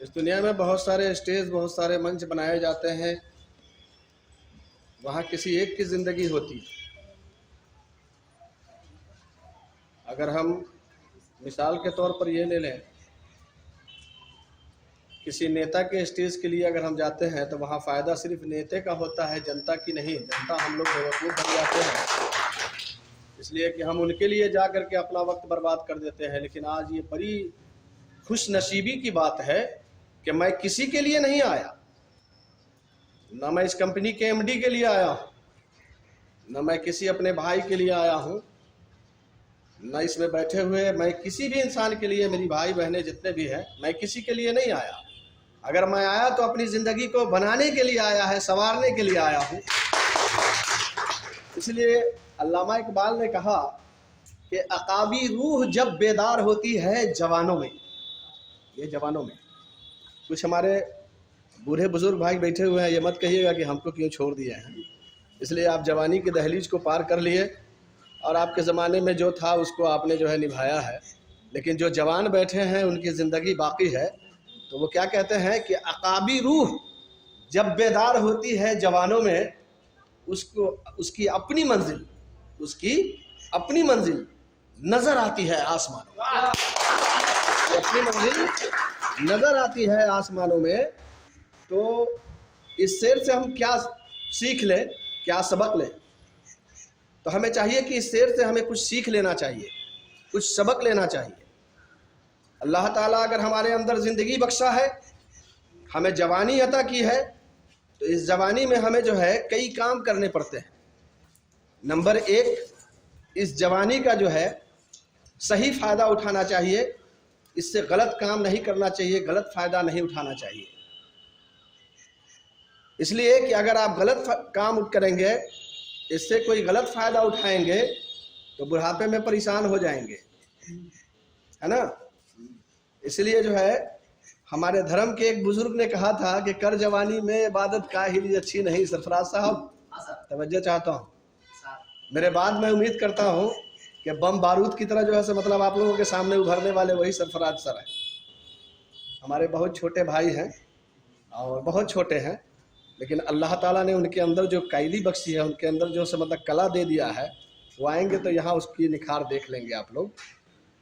اس دنیا میں بہت سارے اسٹیج، بہت سارے منچ بنائے جاتے ہیں، وہاں کسی ایک کی زندگی ہوتی ہے۔ اگر ہم مثال کے طور پر یہ لے لیں، کسی نیتا کے اسٹیج کے لیے اگر ہم جاتے ہیں تو وہاں فائدہ صرف نیتے کا ہوتا ہے، جنتا کی نہیں۔ جنتا ہم لوگ بیوقوف بن جاتے ہیں، اس لیے کہ ہم ان کے لیے جا کر کے اپنا وقت برباد کر دیتے ہیں۔ لیکن آج یہ بڑی خوش نصیبی کی بات ہے کہ میں کسی کے لیے نہیں آیا، نہ میں اس کمپنی کے ایم ڈی کے لیے آیا ہوں، نہ میں کسی اپنے بھائی کے لیے آیا ہوں، نہ اس میں بیٹھے ہوئے میں کسی بھی انسان کے لیے، میری بھائی بہنیں جتنے بھی ہیں، میں کسی کے لیے نہیں آیا۔ اگر میں آیا تو اپنی زندگی کو بنانے کے لیے آیا ہے، سنوارنے کے لیے آیا ہوں۔ اس لیے علامہ اقبال نے کہا کہ عقابی روح جب بیدار ہوتی ہے جوانوں میں، یہ جوانوں میں، کچھ ہمارے بوڑھے بزرگ بھائی بیٹھے ہوئے ہیں، یہ مت کہیے گا کہ ہم کو کیوں چھوڑ دیا ہے۔ اس لیے آپ جوانی کی دہلیز کو پار کر لیے اور آپ کے زمانے میں جو تھا اس کو آپ نے جو ہے نبھایا ہے، لیکن جو جوان بیٹھے ہیں ان کی زندگی باقی ہے۔ تو وہ کیا کہتے ہیں کہ عقابی روح جب بیدار ہوتی ہے جوانوں میں، اس کی اپنی منزل نظر آتی ہے آسمانوں میں، اپنی منزل نظر آتی ہے آسمانوں میں۔ تو اس سیر سے ہم کیا سیکھ لیں، کیا سبق لیں؟ تو ہمیں چاہیے کہ اس سیر سے ہمیں کچھ سیکھ لینا چاہیے، کچھ سبق لینا چاہیے۔ اللہ تعالیٰ اگر ہمارے اندر زندگی بخشا ہے، ہمیں جوانی عطا کی ہے، تو اس جوانی میں ہمیں جو ہے کئی کام کرنے پڑتے ہیں۔ نمبر ایک، اس جوانی کا جو ہے صحیح فائدہ اٹھانا چاہیے، اس سے غلط کام نہیں کرنا چاہیے، غلط فائدہ نہیں اٹھانا چاہیے۔ اس لیے کہ اگر آپ غلط کام کریں گے، اس سے کوئی غلط فائدہ اٹھائیں گے تو بڑھاپے میں پریشان ہو جائیں گے، ہے نا؟ اس لیے جو ہے ہمارے دھرم کے ایک بزرگ نے کہا تھا کہ کر جوانی میں عبادت کاہلی اچھی نہیں۔ سرفراز صاحب توجہ چاہتا ہوں، میرے بعد میں امید کرتا ہوں کہ بم بارود کی طرح جو ہے مطلب آپ لوگوں کے سامنے ابھرنے والے وہی سرفراز سر ہیں۔ ہمارے بہت چھوٹے بھائی ہیں اور بہت چھوٹے ہیں، لیکن اللہ تعالیٰ نے ان کے اندر جو قائلی بخشی ہے، ان کے اندر جو مطلب کلا دے دیا ہے، وہ آئیں گے تو یہاں اس کی نکھار دیکھ لیں گے آپ لوگ۔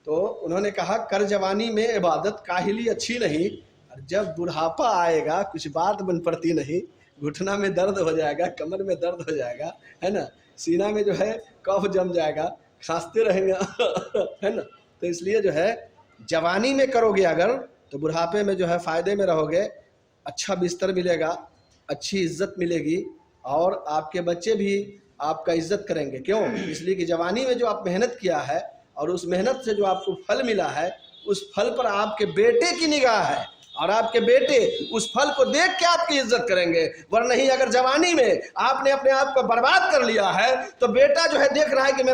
تو انہوں نے کہا کر جوانی میں عبادت کاہلی اچھی نہیں، اور جب بڑھاپا آئے گا کچھ بات بن پڑتی نہیں، گھٹنا میں درد ہو جائے گا، کمر میں درد ہو جائے گا، ہے نا، سینہ میں جو ہے کف جم جائے گا، کھانستے رہیں گے، ہے نا۔ تو اس لیے جو ہے جوانی میں کرو گے اگر، تو بڑھاپے میں جو ہے فائدے میں رہو گے، اچھا بستر ملے گا، اچھی عزت ملے گی، اور آپ کے بچے بھی آپ کا عزت کریں گے۔ کیوں؟ اس لیے کہ جوانی میں جو آپ محنت کیا ہے اور اس محنت سے جو آپ کو پھل ملا ہے، اس پھل پر آپ کے بیٹے کی نگاہ ہے، اور آپ کے بیٹے اس پھل کو دیکھ کے آپ کی عزت کریں گے۔ ورنہ اگر جوانی میں آپ نے اپنے آپ کو برباد کر لیا ہے تو بیٹا جو ہے دیکھ رہا ہے کہ میرا